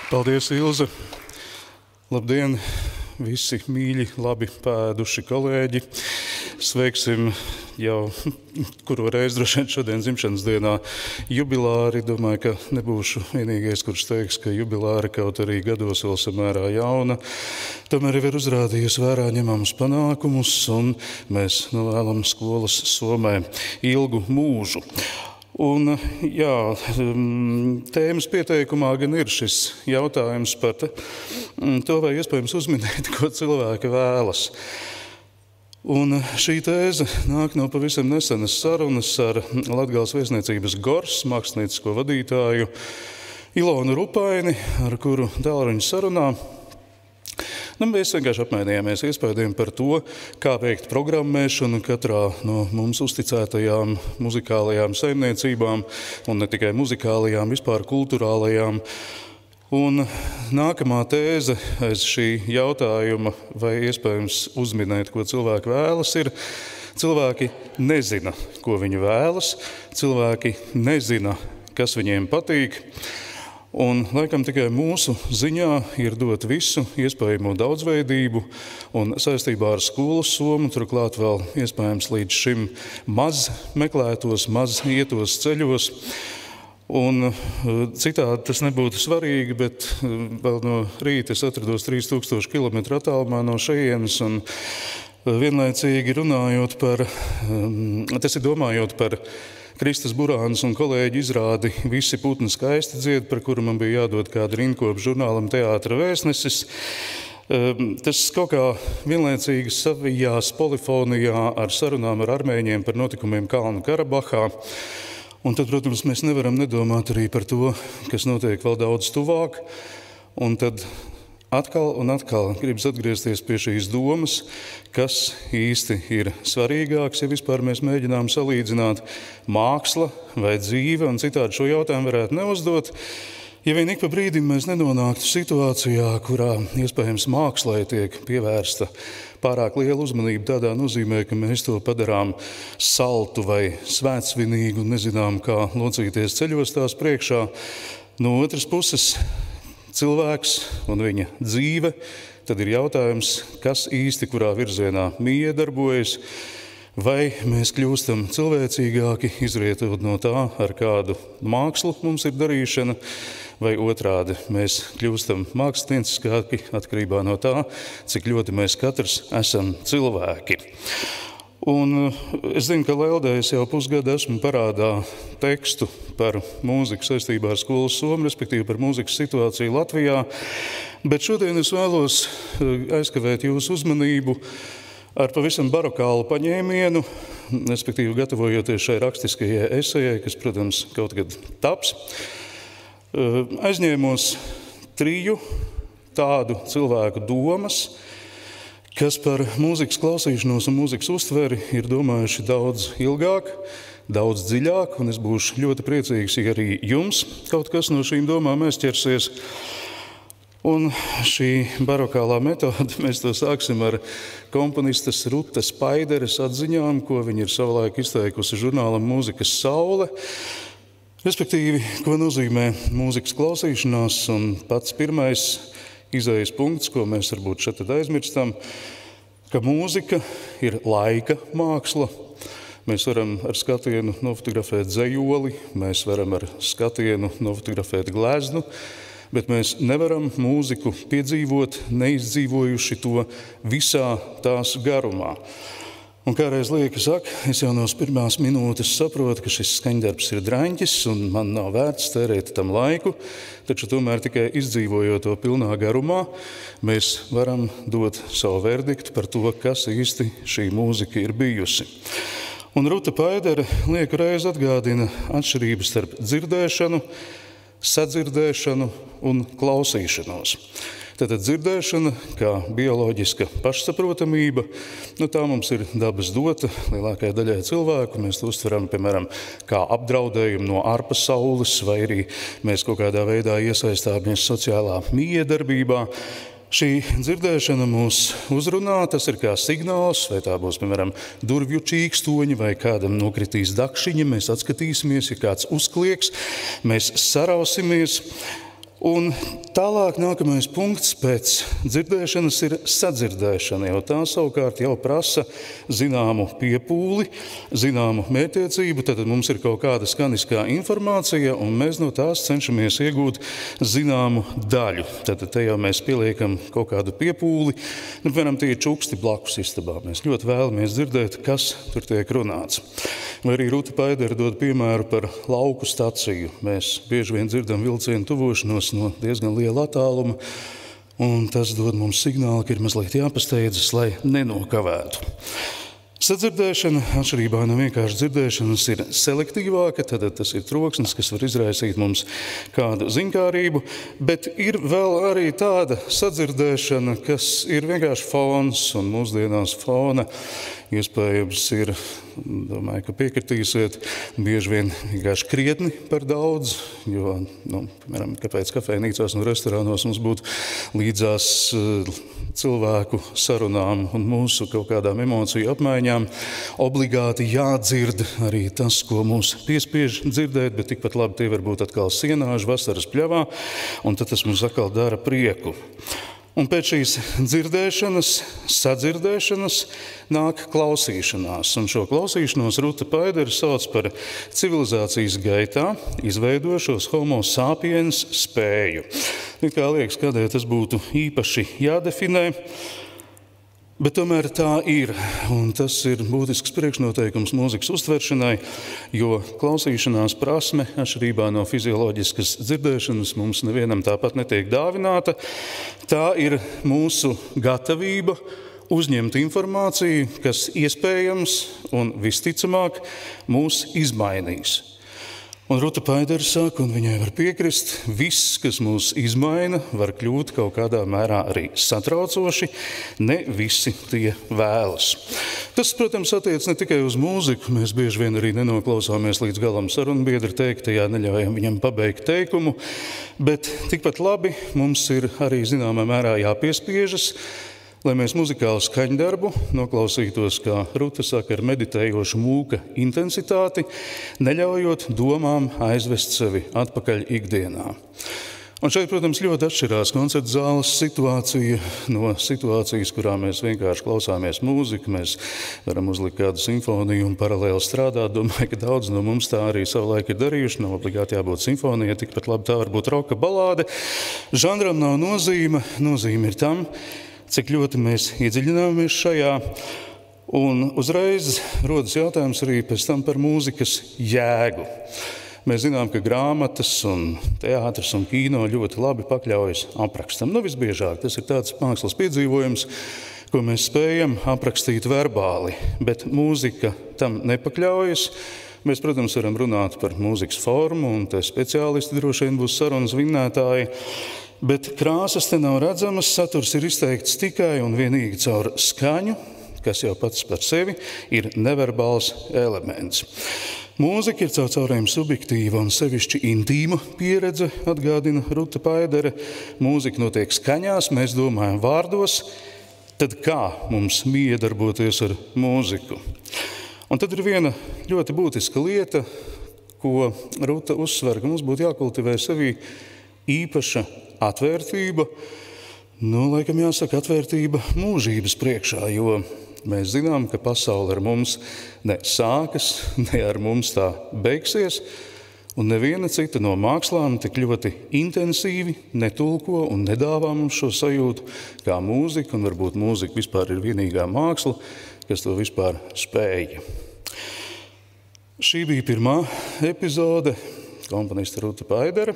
Paldies, Ilze! Labdien, visi mīļi, labi pēduši kolēģi! Sveiksim jau kuru reizi droši vien šodien dzimšanas dienā jubilāri. Domāju, ka nebūšu vienīgais, kurš teiks, ka jubilāri kaut arī gados vēl samērā jauna. Tomēr jau ir uzrādījusi vērā ņemamus panākumus, un mēs novēlam skolas Somē ilgu mūžu. Un, jā, tēmas pieteikumā gan ir šis jautājums par to, vai iespējams uzminēt, ko cilvēki vēlas. Un šī tēze nāk no pavisam nesenas sarunas ar Latgales Vēstniecības Gors māksliniecisko vadītāju Ilonu Rupaini, ar kuru tālruņa sarunā mēs vienkārši apmainījāmies iespējām par to, kā veikt programmēšanu katrā no mums uzticētajām muzikālajām saimniecībām, un ne tikai muzikālajām, vispār kulturālajām. Un nākamā tēze aiz šī jautājuma, vai iespējams uzminēt, ko cilvēki vēlas, ir: cilvēki nezina, ko viņi vēlas, cilvēki nezina, kas viņiem patīk. Un laikam tikai mūsu ziņā ir dot visu iespējamo daudzveidību, un saistībā ar skolas Somu turklāt vēl iespējams līdz šim maz meklētos, maz ietos ceļos. Un citādi tas nebūtu svarīgi, bet vēl no rīta es atrados 3000 km attālumā no šejienes, un vienlaicīgi runājot par, tas ir domājot par Kristas Burānas un kolēģi izrādi Visi putni skaisti dzied, par kuru man bija jādod kādu rindkopu žurnālam Teātra vēstnesis. Tas kaut kā vienlaicīgi savijās polifonijā ar sarunām ar armēņiem par notikumiem Kalnu Karabahā. Un tad, protams, mēs nevaram nedomāt arī par to, kas notiek vēl daudz tuvāk. Un tad atkal un atkal gribas atgriezties pie šīs domas, kas īsti ir svarīgāks, ja vispār mēs mēģinām salīdzināt māksla vai dzīve, un citādi šo jautājumu varētu neuzdot. Ja vien ik pa brīdim mēs nenonāktu situācijā, kurā iespējams mākslai tiek pievērsta pārāk liela uzmanība tādā nozīmē, ka mēs to padarām saltu vai svētsvinīgu, nezinām, kā locīties ceļos tās priekšā. No otras puses, cilvēks un viņa dzīve, tad ir jautājums, kas īsti kurā virzienā miedarbojas, vai mēs kļūstam cilvēcīgāki, izrietot no tā, ar kādu mākslu mums ir darīšana, vai otrādi mēs kļūstam mākslinieckāki atkarībā no tā, cik ļoti mēs katrs esam cilvēki. Un es zinu, ka Leldē es jau pusgadu esmu parādā tekstu par mūziku saistībā ar skolas Somu, respektīvi par mūzikas situāciju Latvijā, bet šodien es vēlos aizkavēt jūsu uzmanību ar pavisam barokālu paņēmienu, respektīvi gatavojoties šai rakstiskajai esejai, kas, protams, kaut kad taps. Aizņēmos 3 tādu cilvēku domas, kas par mūzikas klausīšanos un mūzikas uztveri ir domājuši daudz ilgāk, daudz dziļāk, un es būšu ļoti priecīgs, ja arī jums kaut kas no šīm domām aizķersies. Un šī barokālā metode, mēs to sāksim ar komponistes Rutas Paideres atziņām, ko viņa ir savulaik izteikusi žurnālam Mūzikas saule. Respektīvi, ko nozīmē mūzikas klausīšanās, un pats pirmais izējas punkts, ko mēs varbūt šeit aizmirstam, ka mūzika ir laika māksla. Mēs varam ar skatienu nofotografēt dzejoli, mēs varam ar skatienu nofotografēt gleznu, bet mēs nevaram mūziku piedzīvot, neizdzīvojuši to visā tās garumā. Un kādreiz liekas, es jau no pirmās minūtes saprotu, ka šis skaņdarbs ir draņķis un man nav vērts tērēt tam laiku, taču tomēr tikai izdzīvojot to pilnā garumā, mēs varam dot savu verdiktu par to, kas īsti šī mūzika ir bijusi. Un Ruta Paidere lieku reiz atgādina atšķirības starp dzirdēšanu, sadzirdēšanu un klausīšanos. Tātad dzirdēšana, kā bioloģiska pašsaprotamība, tā mums ir dabas dota lielākajai daļai cilvēku. Mēs to uztveram, piemēram, kā apdraudējumu no ārpasaules, vai arī mēs kaut kādā veidā iesaistāmies sociālā miedarbībā. Šī dzirdēšana mūs uzrunā, tas ir kā signāls, vai tā būs, piemēram, durvju čīkstoņi, vai kādam nokritīs dakšiņa, mēs atskatīsimies, ja kāds uzklieks, mēs sarausimies. Un tālāk nākamais punkts pēc dzirdēšanas ir sadzirdēšana, jo tā savukārt jau prasa zināmu piepūli, zināmu mērķtiecību, tad mums ir kaut kāda skaniskā informācija, un mēs no tās cenšamies iegūt zināmu daļu. Tad te jau mēs pieliekam kaut kādu piepūli, piemēram, tie ir čuksti blakus istabā. Mēs ļoti vēlamies dzirdēt, kas tur tiek runāts. Vai arī Ruta Paidere dod piemēru par lauku staciju. Mēs bieži vien dzirdam vilcienu tuvošanos no diezgan liela attāluma, un tas dod mums signālu, ka ir mazliet jāpasteidzas, lai nenokavētu. Sadzirdēšana, atšķirībā no vienkārši dzirdēšanas, ir selektīvāka, tad tas ir troksnis, kas var izraisīt mums kādu ziņkārību, bet ir vēl arī tāda sadzirdēšana, kas ir vienkārši fons, un mūsdienās fona iespējams ir, domāju, ka piekritīsiet, bieži vien vienkārši krietni par daudz, jo, piemēram, kāpēc kafejnīcās un restorānos mums būtu līdzās cilvēku sarunām un mūsu kaut kādām emociju apmaiņām obligāti jādzird arī tas, ko mūs piespiež dzirdēt, bet tikpat labi tie var būt atkal sienāži vasaras pļavā, un tad tas mums atkal dara prieku. Un pēc šīs dzirdēšanas, sadzirdēšanas nāk klausīšanās. Un šo klausīšanos Ruta Paidere sauc par civilizācijas gaitā izveidošos homo sapiens spēju. Kā liekas, kādēļ tas būtu īpaši jādefinē, bet tomēr tā ir. Un tas ir būtisks priekšnoteikums mūzikas uztveršanai, jo klausīšanās prasme, atšķirībā no fizioloģiskas dzirdēšanas, mums nevienam tāpat netiek dāvināta. Tā ir mūsu gatavība uzņemt informāciju, kas iespējams un visticamāk mūs izmainīs. Un Ruta Paidere saka, un viņai var piekrist, viss, kas mūs izmaina, var kļūt kaut kādā mērā arī satraucoši, ne visi tie vēlas. Tas, protams, attiec ne tikai uz mūziku, mēs bieži vien arī nenoklausāmies līdz galam sarunbiedra teiktajā, neļaujam viņam pabeigt teikumu, bet tikpat labi mums ir arī zināmā mērā jāpiespiežas, lai mēs muzikālu skaņdarbu noklausītos, kā Ruta saka, ar meditējošu mūka intensitāti, neļaujot domām aizvest sevi atpakaļ ikdienā. Un šeit, protams, ļoti atšķirās koncerta zāles situācija no situācijas, kurā mēs vienkārši klausāmies mūziku, mēs varam uzlikt kādu simfoniju un paralēli strādāt. Domāju, ka daudz no mums tā arī savulaik ir darījuši, nav obligāti jābūt simfonija, tikpat labi tā var būt roka balāde. Žanram nav nozīme, nozīme ir tam, cik ļoti mēs iedziļināmies šajā, un uzreiz rodas jautājums arī pēc tam par mūzikas jēgu. Mēs zinām, ka grāmatas un teātris un kino ļoti labi pakļaujas aprakstam. Visbiežāk tas ir tāds mākslas piedzīvojums, ko mēs spējam aprakstīt verbāli, bet mūzika tam nepakļaujas. Mēs, protams, varam runāt par mūzikas formu, un te speciālisti droši vien būs sarunas vinnētāji, bet krāsas te nav redzamas, saturs ir izteikts tikai un vienīgi caur skaņu, kas jau pats par sevi ir neverbāls elements. Mūzika ir caurējuma subjektīva un sevišķi intīma pieredze, atgādina Ruta Paidere. Mūzika notiek skaņās, mēs domājam vārdos, tad kā mums miedarboties ar mūziku? Un tad ir viena ļoti būtiska lieta, ko Ruta uzsver, ka mums būtu jākultivē sevī īpaša atvērtība, laikam jāsaka atvērtība mūžības priekšā, jo mēs zinām, ka pasaule ar mums ne sākas, ne ar mums tā beigsies, un neviena cita no mākslām tik ļoti intensīvi netulko un nedāvā mums šo sajūtu kā mūzika, un varbūt mūzika vispār ir vienīgā māksla, kas to vispār spēja. Šī bija pirmā epizode, komponista Ruta Paidere.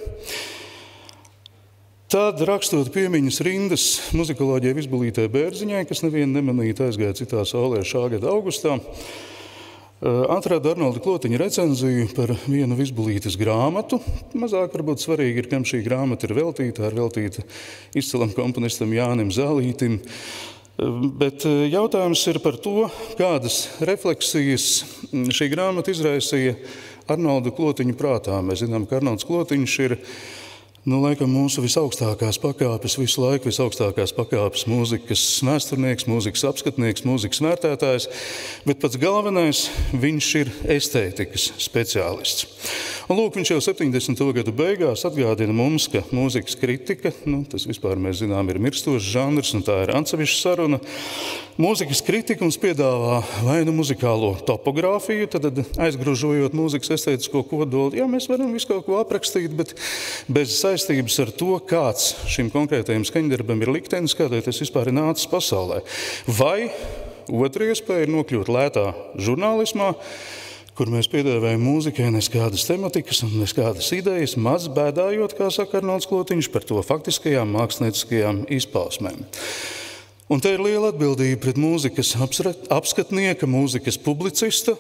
Tad, rakstot piemiņas rindas muzikoloģijai Vizbulītei Bērziņai, kas nevienu nemanīt aizgāja citā saulē šā gada augustā, atrada Arnolda Klotiņa recenziju par vienu Vizbulītes grāmatu. Mazāk varbūt svarīgi ir, kam šī grāmata ir veltīta. Ir veltīta izcilam komponistam Jānim Zālītim. Bet jautājums ir par to, kādas refleksijas šī grāmata izraisīja Arnolda Klotiņa prātā. Mēs zinām, ka Arnolds Klotiņš ir Laikam mūsu visaugstākās pakāpes, visu laiku visaugstākās pakāpes mūzikas vēsturnieks, mūzikas apskatnieks, mūzikas vērtētājs, bet pats galvenais, viņš ir estētikas speciālists. Un lūk, viņš jau 70. gadu beigās atgādina mums, ka mūzikas kritika, tas vispār mēs zinām, ir mirstošs žanrs, un tā ir atsevišķa saruna. Mūzikas kritika mums piedāvā vai nu muzikālo topogrāfiju, tad aizgrožojot mūzikas estētisko kodolu, mēs varam visu kaut ko aprakstīt, bet bez saistības ar to, kāds šim konkrētajam skaņdarbam ir liktenis, kādēļ tas vispār ir nācis pasaulē. Vai otra iespēja ir nokļūt lētā žurnālismā, kur mēs piedāvājam mūzikai neskādas tematikas un neskādas idejas, maz bēdājot, kā saka Arnolds Klotiņš, par to faktiskajām mākslinieckajām izpausmēm. Un te ir liela atbildība pret mūzikas apskatnieka, mūzikas publicista,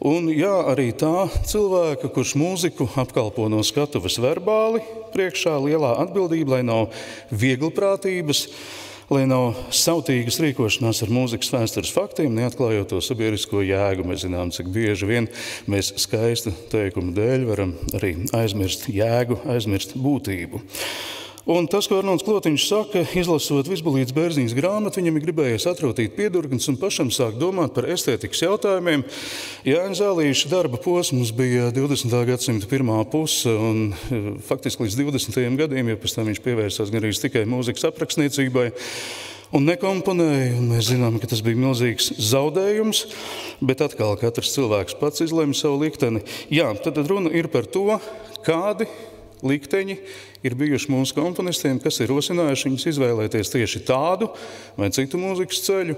un arī tā cilvēka, kurš mūziku apkalpo no skatuves verbāli, priekšā lielā atbildība, lai nav viegliprātības, lai nav sautīgas rīkošanās ar mūzikas vēstures faktiem, neatklājot to sabiedrisko jēgu. Mēs zinām, cik bieži vien mēs skaista teikuma dēļ varam arī aizmirst jēgu, aizmirst būtību. Un tas, ko Arnolds Klotiņš saka, izlasot Vizbulītes Bērziņas grāmatu, viņam ir gribējies atrotīt piedurknes un pašam sāk domāt par estētikas jautājumiem. Jāņa Zālīša darba posms bija 20. gadsimta pirmā puse un faktiski līdz 20. gadiem, jo pēc tam viņš pievērsās gan arī tikai mūzikas aprakstniecībai un nekomponēja. Un mēs zinām, ka tas bija milzīgs zaudējums, bet atkal katrs cilvēks pats izlemj savu likteni. Tad runa ir par to, kādi likteņi ir bijuši mūsu komponistiem, kas ir rosinājuši viņus izvēlēties tieši tādu vai citu mūzikas ceļu.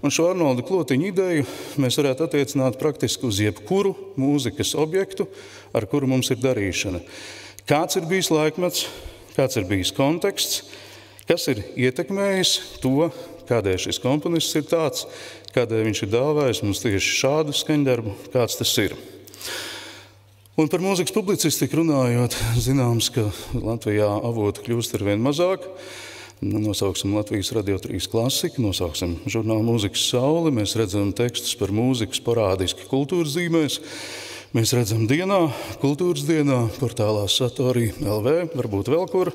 Un šo Arnolda Klotiņa ideju mēs varētu attiecināt praktiski uz jebkuru mūzikas objektu, ar kuru mums ir darīšana. Kāds ir bijis laikmets, kāds ir bijis konteksts, kas ir ietekmējis to, kādēļ šis komponists ir tāds, kādēļ viņš ir dāvājis mums tieši šādu skaņdarbu, kāds tas ir. Un par mūzikas publicistiku runājot, zināms, ka Latvijā avotu kļūst arvien mazāk. Nosauksim Latvijas Radio 3 klasiku, nosauksim žurnālu Mūzikas saule, mēs redzam tekstus par mūziku sporādiski kultūras zīmēs. Mēs redzam dienā, kultūras dienā, portālā Satori LV, varbūt vēl kur.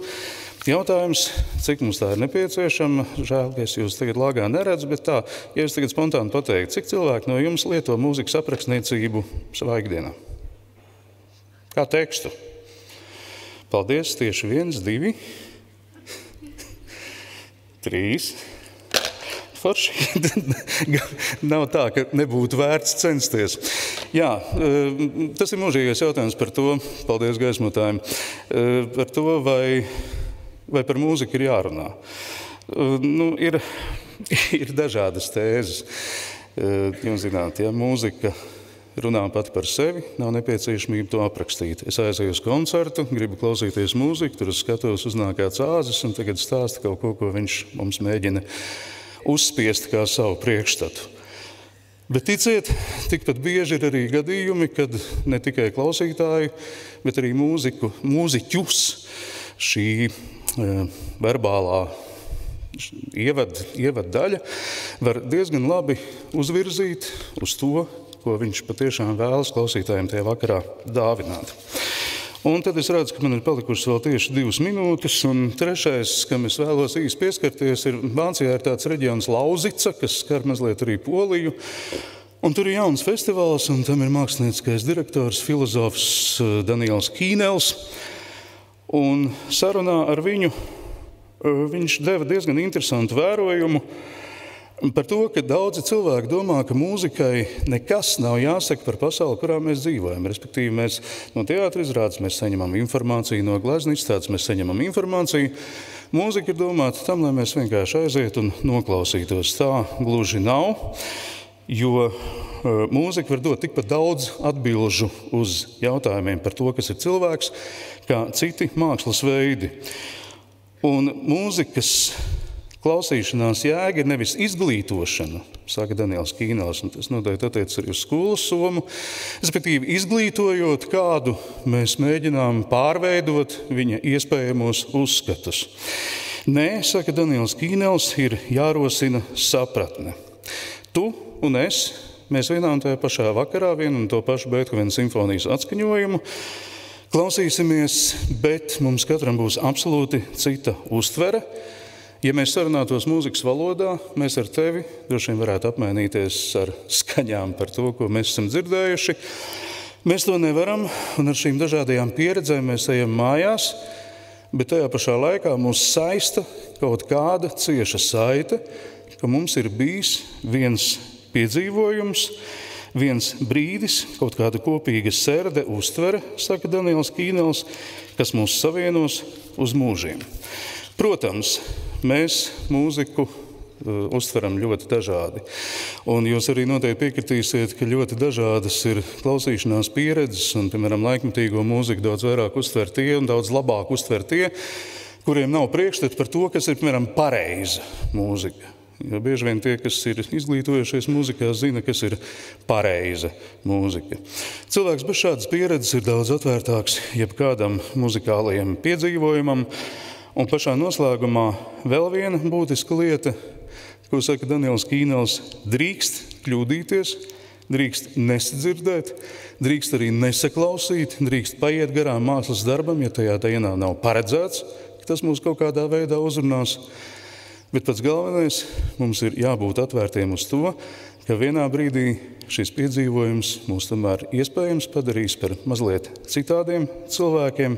Jautājums, cik mums tā ir nepieciešama, žēl, ka es jūs tagad lāgā neredzu, bet tā, ja es tagad spontāni pateiktu, cik cilvēki no jums lieto mūzikas aprakstniecību savā ikdienā? Kā tekstu? Paldies, tieši 1, 2, 3. Forši. Nav tā, ka nebūtu vērts censties. Tas ir mūžīgais jautājums par to, paldies gaismotājiem, par to, vai par mūziku ir jārunā. Ir dažādas tēzes. Jūs zināt, mūzika runā pati par sevi, nav nepieciešamība to aprakstīt. Es aizēju uz koncertu, gribu klausīties mūziku, tur es skatos uznāk kāds āzis un tagad stāsta kaut ko viņš mums mēģina uzspiest kā savu priekšstatu. Bet ticiet, tikpat bieži ir arī gadījumi, kad ne tikai klausītāji, bet arī mūziķus šī verbālā ievad daļa var diezgan labi uzvirzīt uz to, ko viņš patiešām vēlas klausītājiem tajā vakarā dāvināt. Un tad es redzu, ka man ir palikušas vēl tieši 2 minūtes, un trešais, kam es vēlos īsti pieskarties, ir Vācijā ir tāds reģions Lauzica, kas skar mazliet arī Poliju, un tur ir jauns festivāls, un tam ir mākslinieckais direktors, filozofs Daniels Kīnels, un sarunā ar viņu viņš deva diezgan interesantu vērojumu par to, ka daudzi cilvēki domā, ka mūzikai nekas nav jāsaka par pasauli, kurā mēs dzīvojam. Respektīvi, mēs no teātra izrādes mēs saņemam informāciju, no glezniecības izstādes mēs saņemam informāciju. Mūzika ir domāta tam, lai mēs vienkārši aizietu un noklausītos. Tā gluži nav, jo mūzika var dot tikpat daudz atbilžu uz jautājumiem par to, kas ir cilvēks, kā citi mākslas veidi. Un mūzikas klausīšanās jēga ir nevis izglītošana, saka Daniels Kīnels, un tas noteikti attiecas arī uz skolas somu. Respektīvi, izglītojot kādu, mēs mēģinām pārveidot viņa iespējamos uzskatus. Nē, saka Daniels Kīnels, ir jārosina sapratne. Tu un es, mēs vienā un tajā pašā vakarā vienu un to pašu Beethovena simfonijas atskaņojumu Klausīsimies, bet mums katram būs absolūti cita uztvere. Ja mēs sarunātos mūzikas valodā, mēs ar tevi droši vien varētu apmainīties ar skaņām par to, ko mēs esam dzirdējuši. Mēs to nevaram, un ar šīm dažādajām pieredzēm mēs ejam mājās, bet tajā pašā laikā mūs saista kaut kāda cieša saite, ka mums ir bijis viens piedzīvojums, viens brīdis, kaut kāda kopīga serde, uztvere, saka Daniels Kīnels, kas mūs savienos uz mūžiem. Protams, mēs mūziku uztveram ļoti dažādi. Un jūs arī noteikti piekritīsiet, ka ļoti dažādas ir klausīšanās pieredzes, un, piemēram, laikmetīgo mūziku daudz vairāk uztver tie un daudz labāk uztver tie, kuriem nav priekšstati par to, kas ir, piemēram, pareiza mūzika. Jo bieži vien tie, kas ir izglītojušies mūzikā, zina, kas ir pareiza mūzika. Cilvēks bez šādas pieredzes ir daudz atvērtāks jebkādam muzikālajam piedzīvojumam. Un pašā noslēgumā vēl viena būtiska lieta, ko saka Daniels Kīnels, drīkst kļūdīties, drīkst nesadzirdēt, drīkst arī nesaklausīt, drīkst paiet garām mākslas darbam, ja tajā dienā nav paredzēts, ka tas mūs kaut kādā veidā uzrunās. Bet pats galvenais, mums ir jābūt atvērtiem uz to, ka vienā brīdī šis piedzīvojums mūs tomēr iespējams padarīs par mazliet citādiem cilvēkiem.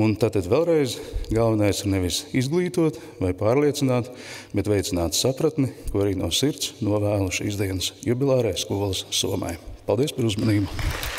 Un tātad vēlreiz galvenais ir nevis izglītot vai pārliecināt, bet veicināt sapratni, ko arī no sirds novēlu šīs dienas jubilārai skolas Somai. Paldies par uzmanību!